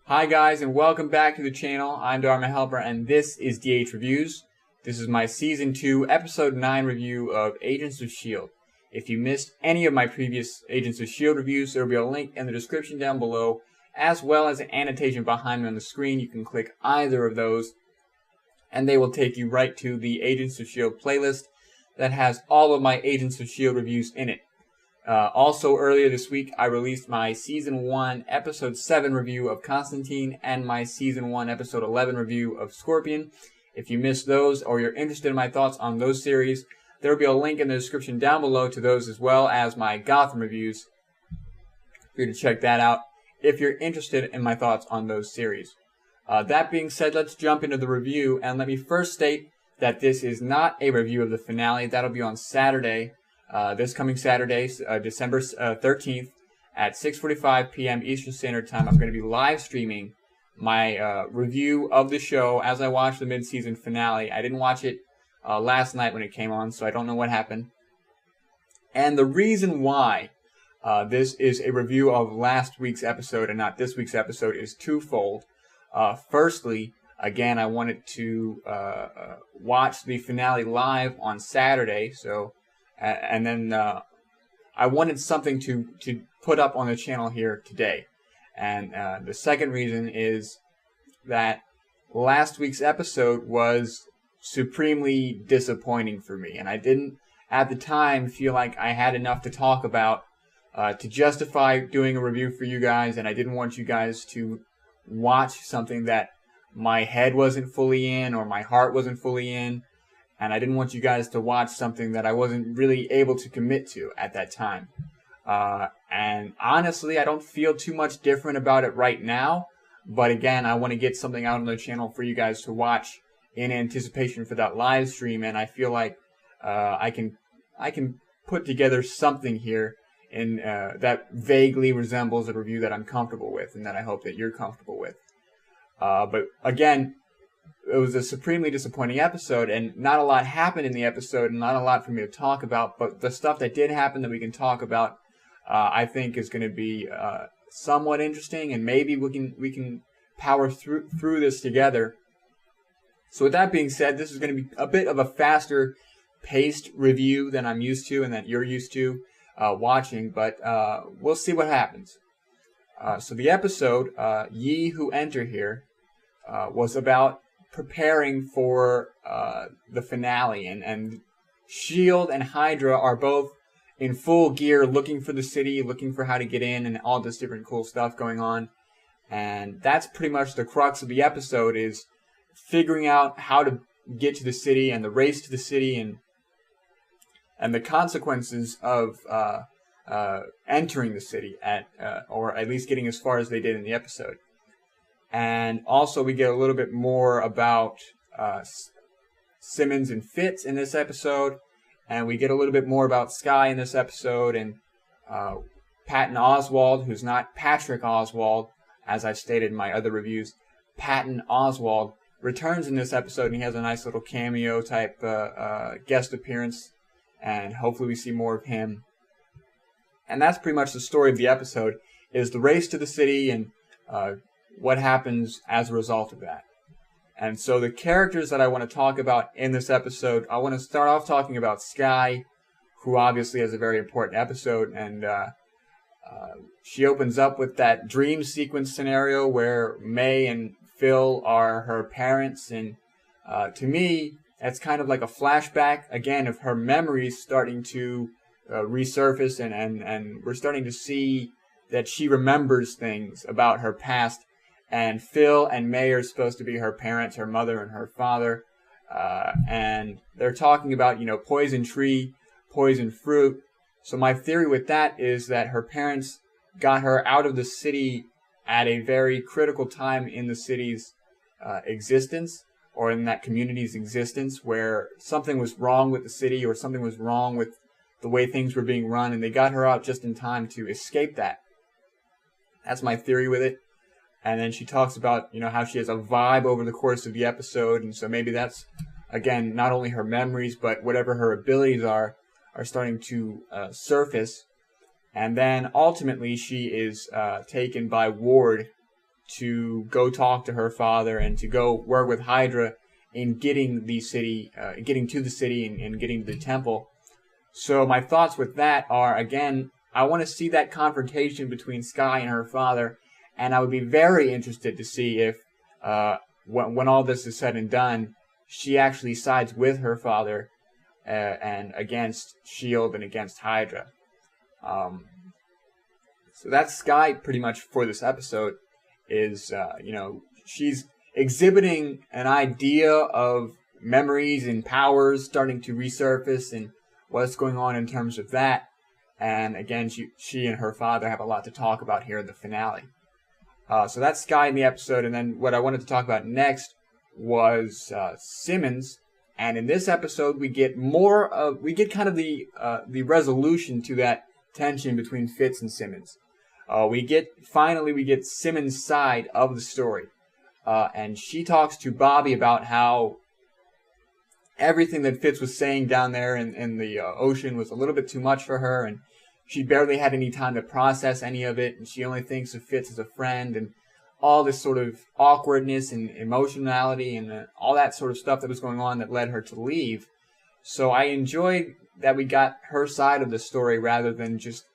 Hi guys, and welcome back to the channel. I'm Dharma Helper, and this is DH Reviews. This is my Season 2, Episode 9 review of Agents of S.H.I.E.L.D. If you missed any of my previous Agents of S.H.I.E.L.D. reviews, there will be a link in the description down below, as well as an annotation behind me on the screen. You can click either of those, and they will take you right to the Agents of S.H.I.E.L.D. playlist that has all of my Agents of S.H.I.E.L.D. reviews in it. Also, earlier this week, I released my Season 1, Episode 7 review of Constantine and my Season 1, Episode 11 review of Scorpion. If you missed those or you're interested in my thoughts on those series, there will be a link in the description down below to those, as well as my Gotham reviews for you to check that out if you're interested in my thoughts on those series. That being said, let's jump into the review, and let me first state that this is not a review of the finale. That'll be on Saturday. This coming Saturday, December 13th at 6:45 p.m. Eastern Standard Time. I'm going to be live streaming my review of the show as I watch the mid-season finale. I didn't watch it last night when it came on, so I don't know what happened. And the reason why this is a review of last week's episode and not this week's episode is twofold. Firstly, again, I wanted to watch the finale live on Saturday, and then I wanted something to put up on the channel here today. And the second reason is that last week's episode was supremely disappointing for me. And I didn't, at the time, feel like I had enough to talk about to justify doing a review for you guys. And I didn't want you guys to watch something that my head wasn't fully in or my heart wasn't fully in. And I didn't want you guys to watch something that I wasn't really able to commit to at that time. And honestly, I don't feel too much different about it right now. But again, I want to get something out on the channel for you guys to watch in anticipation for that live stream. And I feel like I can put together something here in that vaguely resembles a review that I'm comfortable with and that I hope that you're comfortable with. But again, it was a supremely disappointing episode, and not a lot happened in the episode, and not a lot for me to talk about. But the stuff that did happen that we can talk about, I think, is going to be somewhat interesting, and maybe we can power through this together. So with that being said, this is going to be a bit of a faster paced review than I'm used to and that you're used to watching, but we'll see what happens. So the episode, Ye Who Enter Here, was about preparing for the finale, and S.H.I.E.L.D. and Hydra are both in full gear looking for the city, looking for how to get in, and all this different cool stuff going on. And that's pretty much the crux of the episode, is figuring out how to get to the city and the race to the city and the consequences of entering the city or at least getting as far as they did in the episode. And also we get a little bit more about Simmons and Fitz in this episode. And we get a little bit more about Skye in this episode. And Patton Oswalt, who's not Patrick Oswalt, as I've stated in my other reviews. Patton Oswalt returns in this episode, and he has a nice little cameo type guest appearance. And hopefully we see more of him. And that's pretty much the story of the episode, is the race to the city and what happens as a result of that. And so the characters that I want to talk about in this episode, I want to start off talking about Skye, who obviously has a very important episode, and she opens up with that dream sequence scenario where May and Phil are her parents, and to me, that's kind of like a flashback, again, of her memories starting to resurface, and we're starting to see that she remembers things about her past. And Phil and May are supposed to be her parents, her mother and her father. And they're talking about, poison tree, poison fruit. So my theory with that is that her parents got her out of the city at a very critical time in the city's existence, or in that community's existence, where something was wrong with the city or something was wrong with the way things were being run. And they got her out just in time to escape that. That's my theory with it. And then she talks about, how she has a vibe over the course of the episode. And so maybe that's, again, not only her memories, but whatever her abilities are starting to surface. And then ultimately she is taken by Ward to go talk to her father and to go work with Hydra in getting the city, getting to the city and getting to the temple. So my thoughts with that are, again, I want to see that confrontation between Skye and her father, and I would be very interested to see if, when all this is said and done, she actually sides with her father and against S.H.I.E.L.D. and against Hydra. So that's Skye pretty much for this episode. Is she's exhibiting an idea of memories and powers starting to resurface and what's going on in terms of that. And again, she and her father have a lot to talk about here in the finale. So that's Skye in the episode, and then what I wanted to talk about next was Simmons. And in this episode, we get kind of the resolution to that tension between Fitz and Simmons. We get Simmons' side of the story, and she talks to Bobby about how everything that Fitz was saying down there in the ocean was a little bit too much for her, and she barely had any time to process any of it, and she only thinks of Fitz as a friend, and all this sort of awkwardness and emotionality and all that sort of stuff that was going on that led her to leave. So I enjoyed that we got her side of the story rather than just,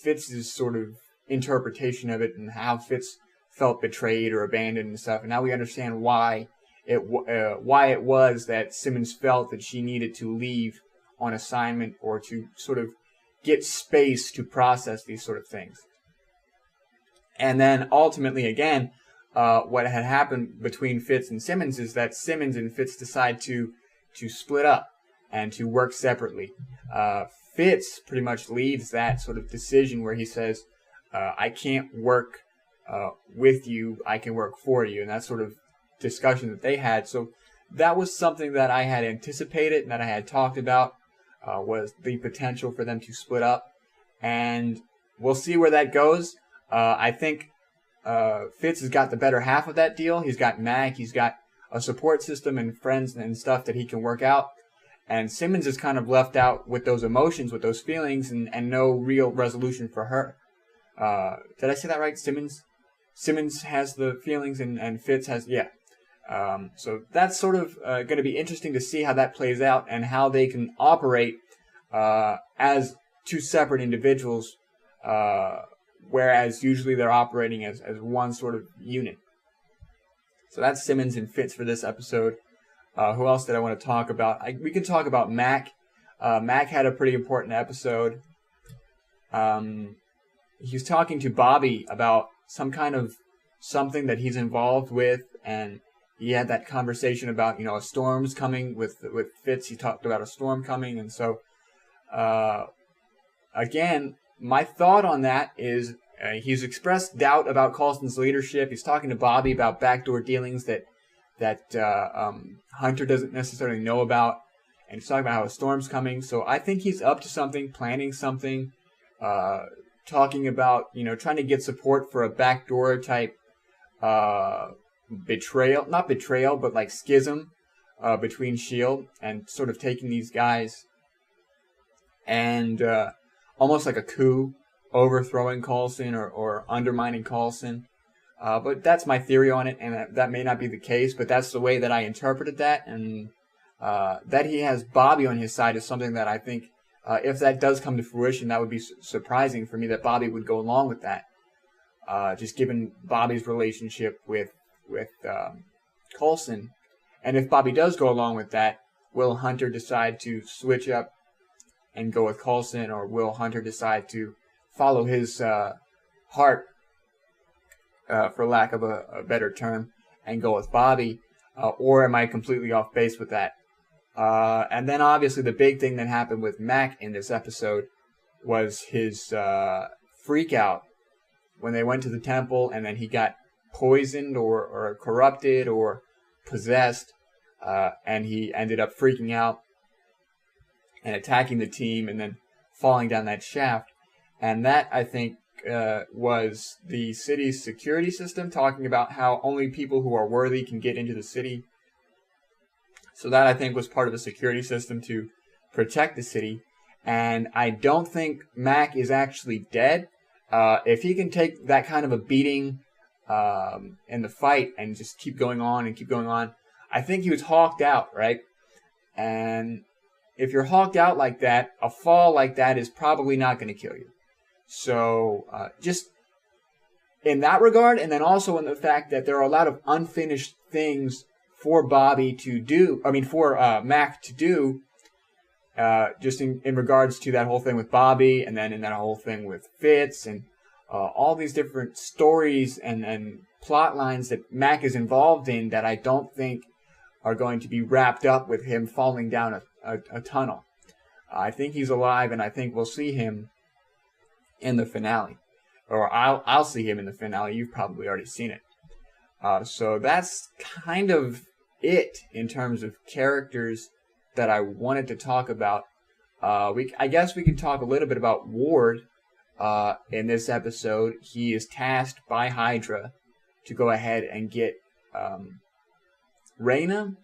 Fitz's sort of interpretation of it and how Fitz felt betrayed or abandoned and stuff. And now we understand why it was that Simmons felt that she needed to leave on assignment or to sort of get space to process these sort of things. And then ultimately, again, what had happened between Fitz and Simmons is that Simmons and Fitz decide to split up and to work separately. Fitz pretty much leads that sort of decision where he says, I can't work with you, I can work for you. And that sort of discussion that they had. So that was something that I had anticipated and that I had talked about, was the potential for them to split up. And we'll see where that goes. I think Fitz has got the better half of that deal. He's got Mac, he's got a support system and friends and stuff that he can work out. And Simmons is kind of left out with those emotions, with those feelings, and no real resolution for her. Did I say that right? Simmons has the feelings and Fitz has, yeah. So that's sort of going to be interesting to see how that plays out and how they can operate as two separate individuals, whereas usually they're operating as one sort of unit. So that's Simmons and Fitz for this episode. Who else did I want to talk about? We can talk about Mac. Mac had a pretty important episode. He was talking to Bobby about some kind of something that he's involved with, and he had that conversation about, a storm's coming with Fitz. He talked about a storm coming, and so again, my thought on that is he's expressed doubt about Coulson's leadership. He's talking to Bobby about backdoor dealings that Hunter doesn't necessarily know about, and he's talking about how a storm's coming. So I think he's up to something, planning something, talking about, trying to get support for a backdoor type not betrayal, but like schism between S.H.I.E.L.D. and sort of taking these guys and almost like a coup, overthrowing Coulson or undermining Coulson. But that's my theory on it, and that may not be the case, but that's the way that I interpreted that, and that he has Bobby on his side is something that I think, if that does come to fruition, that would be surprising for me that Bobby would go along with that, just given Bobby's relationship with Coulson. And if Bobby does go along with that, will Hunter decide to switch up and go with Coulson, or will Hunter decide to follow his heart, for lack of a better term, and go with Bobby, or am I completely off base with that? And then obviously the big thing that happened with Mac in this episode was his freak out when they went to the temple, and then he got poisoned or corrupted or possessed, and he ended up freaking out and attacking the team and then falling down that shaft. And that, I think, was the city's security system talking about how only people who are worthy can get into the city. So that, I think, was part of the security system to protect the city. And I don't think Mac is actually dead. If he can take that kind of a beating in the fight and just keep going on and keep going on. I think he was hawked out, right? And if you're hawked out like that, a fall like that is probably not going to kill you. So just in that regard, and then also in the fact that there are a lot of unfinished things for Bobby to do, for Mac to do, just in regards to that whole thing with Bobby, and then in that whole thing with Fitz, and all these different stories and plot lines that Mac is involved in that I don't think are going to be wrapped up with him falling down a tunnel. I think he's alive, and I think we'll see him in the finale. Or I'll see him in the finale. You've probably already seen it. So that's kind of it in terms of characters that I wanted to talk about. I guess we can talk a little bit about Ward in this episode. He is tasked by Hydra to go ahead and get Raina,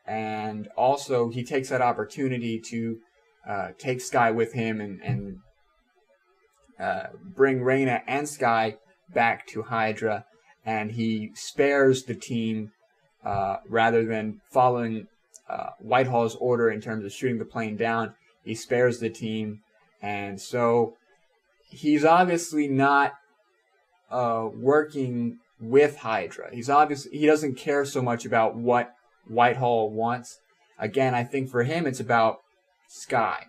and also he takes that opportunity to take Skye with him and bring Raina and Skye back to Hydra, and he spares the team rather than following Whitehall's order in terms of shooting the plane down. He spares the team, and so he's obviously not working with Hydra. He doesn't care so much about what Whitehall wants. Again, I think for him it's about Skye,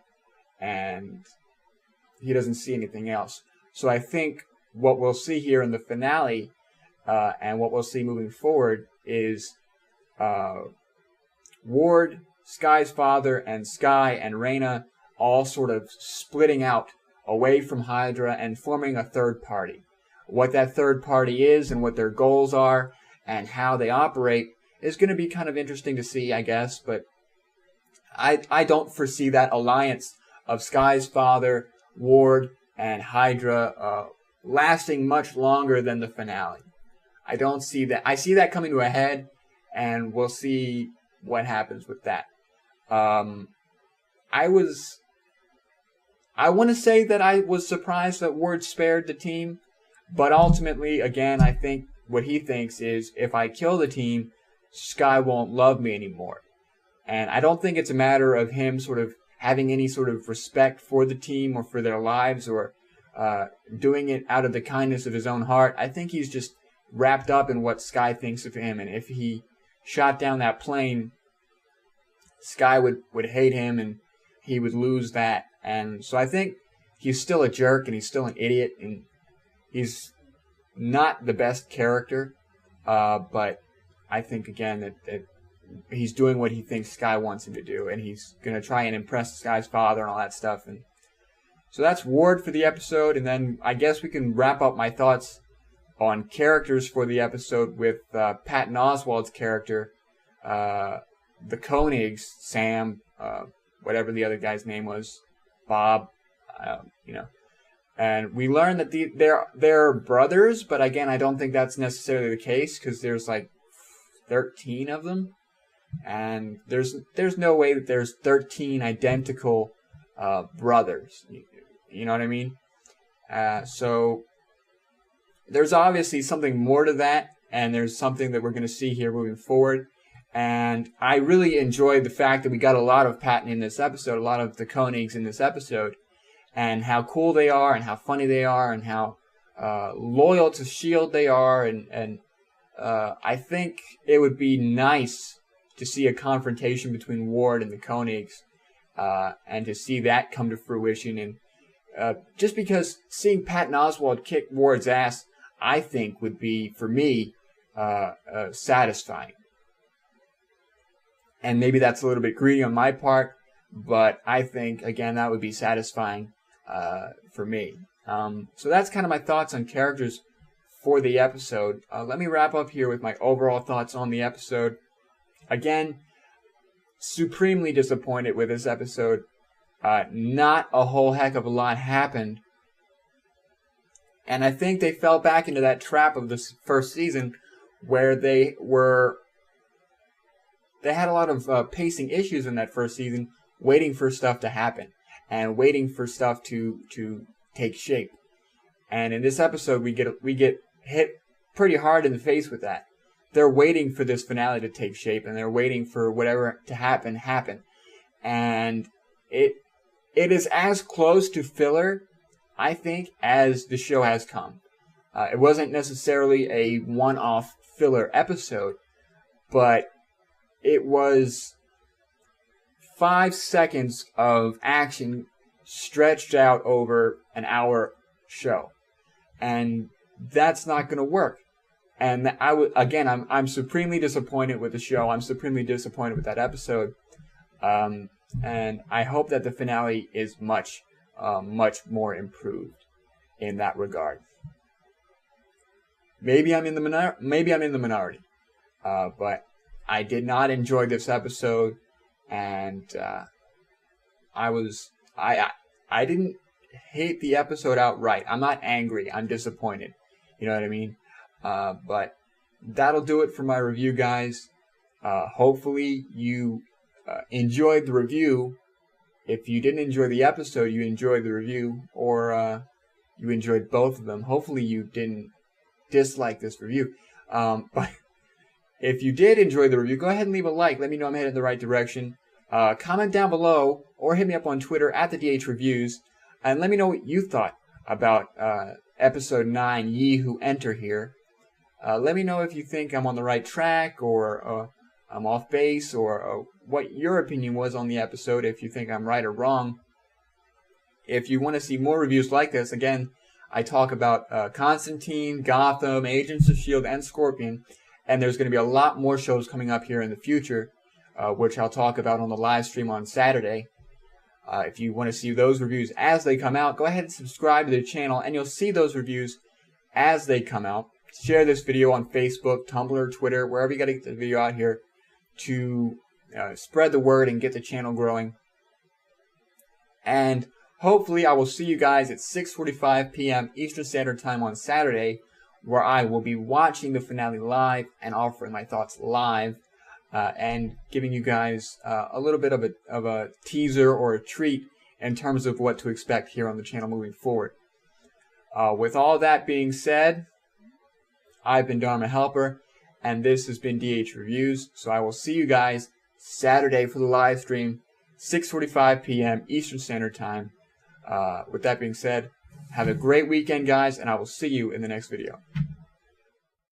and he doesn't see anything else. So I think what we'll see here in the finale, and what we'll see moving forward, is Ward, Skye's father, and Skye and Raina all sort of splitting out away from Hydra and forming a third party. What that third party is and what their goals are and how they operate is going to be kind of interesting to see, I guess. But I don't foresee that alliance of Skye's father, Ward, and Hydra lasting much longer than the finale. I don't see that. I see that coming to a head, and we'll see what happens with that. I want to say that I was surprised that Ward spared the team, but ultimately, again, I think what he thinks is, if I kill the team, Skye won't love me anymore. And I don't think it's a matter of him sort of having any sort of respect for the team or for their lives, or doing it out of the kindness of his own heart. I think he's just wrapped up in what Skye thinks of him, and if he shot down that plane, Skye would hate him, and he would lose that. And so I think he's still a jerk, and he's still an idiot, and he's not the best character, but I think, again, that he's doing what he thinks Skye wants him to do, and he's going to try and impress Skye's father and all that stuff. And so that's Ward for the episode, and then I guess we can wrap up my thoughts on characters for the episode with Patton Oswalt's character, the Koenigs, Sam, whatever the other guy's name was, Bob, and we learn that they're brothers, but again, I don't think that's necessarily the case, because there's like 13 of them, and there's no way that there's 13 identical brothers. You know what I mean? So there's obviously something more to that, and there's something that we're going to see here moving forward. And I really enjoyed the fact that we got a lot of Patton in this episode, a lot of the Koenigs in this episode, and how cool they are, and how funny they are, and how loyal to S.H.I.E.L.D. they are. And I think it would be nice to see a confrontation between Ward and the Koenigs, and to see that come to fruition. And just because seeing Patton Oswalt kick Ward's ass, I think would be, for me, satisfying. And maybe that's a little bit greedy on my part, but I think, again, that would be satisfying for me. So that's kind of my thoughts on characters for the episode. Let me wrap up here with my overall thoughts on the episode. Again, supremely disappointed with this episode. Not a whole heck of a lot happened. And I think they fell back into that trap of this first season where they had a lot of pacing issues in that first season, waiting for stuff to happen and waiting for stuff to take shape. And in this episode, we get hit pretty hard in the face with that. They're waiting for this finale to take shape, and they're waiting for whatever to happen. And it is as close to filler, I think, as the show has come. It wasn't necessarily a one-off filler episode, but it was 5 seconds of action stretched out over an hour show. And that's not going to work. And I'm supremely disappointed with the show. I'm supremely disappointed with that episode. And I hope that the finale is much more improved in that regard. Maybe I'm in the minority. But I did not enjoy this episode, and I didn't hate the episode outright. I'm not angry. I'm disappointed. You know what I mean? But that'll do it for my review, guys. Hopefully you enjoyed the review. If you didn't enjoy the episode, you enjoyed the review, or you enjoyed both of them. Hopefully you didn't dislike this review. But if you did enjoy the review, go ahead and leave a like. Let me know I'm headed in the right direction. Comment down below, or hit me up on Twitter at the DH Reviews, and let me know what you thought about episode 9, Ye Who Enter here. Let me know if you think I'm on the right track, or I'm off base, or what your opinion was on the episode, if you think I'm right or wrong. If you want to see more reviews like this, again, I talk about Constantine, Gotham, Agents of S.H.I.E.L.D., and Scorpion, and there's going to be a lot more shows coming up here in the future, which I'll talk about on the live stream on Saturday. If you want to see those reviews as they come out, go ahead and subscribe to the channel, and you'll see those reviews as they come out. Share this video on Facebook, Tumblr, Twitter, wherever you got to get the video out here to spread the word and get the channel growing. And hopefully I will see you guys at 6:45 p.m. Eastern Standard Time on Saturday, where I will be watching the finale live and offering my thoughts live, and giving you guys a little bit of a teaser or a treat in terms of what to expect here on the channel moving forward. With all that being said, I've been Dharma Helper, and this has been DH Reviews. So I will see you guys Saturday for the live stream, 6:45 p.m. Eastern Standard Time. With that being said, have a great weekend, guys, and I will see you in the next video.